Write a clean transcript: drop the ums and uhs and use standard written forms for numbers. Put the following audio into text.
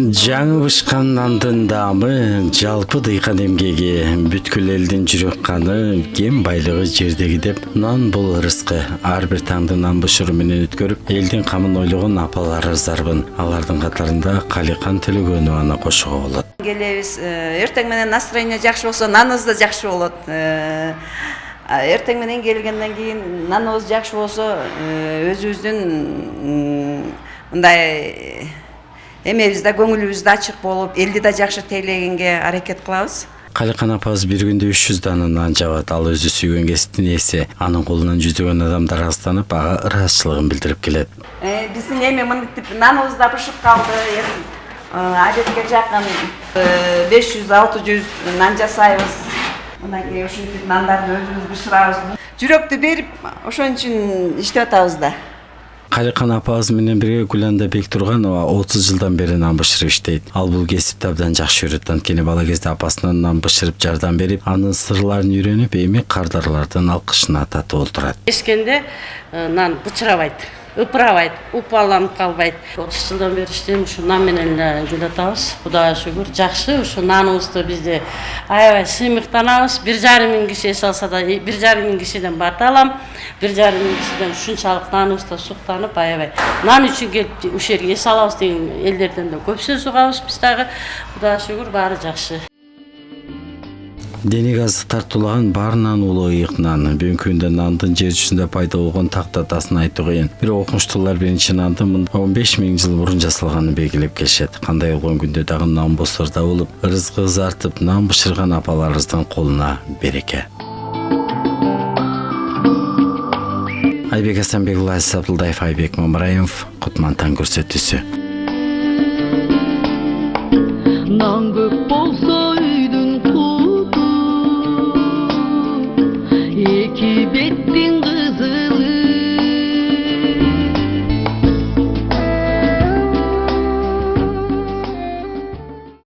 Жаңы бышкан нандын даамы жалпы дыйкан эмгеги бүткүл элдин жүрөк каны кем байлыгы жердеги деп нан бул ырыскы ар бир таңды нан бышыруу менен өткөрүп элдин камын ойлогон апалар зарбын. Алардын катарында Каликан Төлөгөнованы кошууга болот. Келебиз, эртең менен настроение жакшы болсо наныбыз да жакшы болот. Эртең менен келгенден кийин наныбыз жакшы болсо өзүбүздүн мындай эмебиз да көңүлүбүз да ачык болуп, элди да жакшы тейлегенге аракет кылабыз. Каликан апабыз бир күндө 300 дана нан жабат. Ал өзү сүйгөн кесиптин ээси. Анын колунан жүздөгөн адамдар азданып, ага ыраазычылыгын билдирип келет. Биздин эми мынтип наныбыз да бышып калды. Адетке жакын 500-600 нан жасайбыз. Мына кээ ушинтип нандарды өзүбүз бышырабыз. Жүрөктү берип, ошон үчүн иштеп атабыз да. Каликан апабыз менен бирге Гүланда Бектурганова 30 жылдан бери нан бышырып иштейт. Ал бул кесипти абдан жакшы көрөт. Анткени бала кезде апасынан нан бышырып жардам берип, анын сырларын үйрөнүп, эми кардарлардын алкышына татып отурат. Эскенде нан бычырабайт, ыпырабайт, упаланып калбайт. 30 жылдан бери иштейм, ушу нан менен эле келе атабыз. Кудайга шүгүр, жакшы. Ушу наныбызды бизде аябай сыймыктанабыз. 1,5 миң киши эс алса да 1,5 миң кишиден бата алам. 1,5 миң кишиден ушунчалык наныбызда суктанып аябай. Нан үчүн келип ушул жерге эс алабыз деген элдерден да көп сөз угабыз. Биз дагы Кудайга шүгүр баары жакшы. Дене газы тартуулаган баарынан улуу ыйык нан. Бүгүнкү күндө нандын жер жүзүндө пайда болгон так датасын айтуу кыйын. Бирок окумуштуулар биринчи нандын 15 миң жыл мурун жасалганын белгилеп келишет. Кандай болгон күндө дагы нан босорда болуп, ырызкы артып, нан бышырган апаларыбыздын колуна береке. Айбек Асанбекұлы, Азиз Абдулдаев, Айбек Мамраев, Кутмантан көрсөтүүсү. Нан көп болсо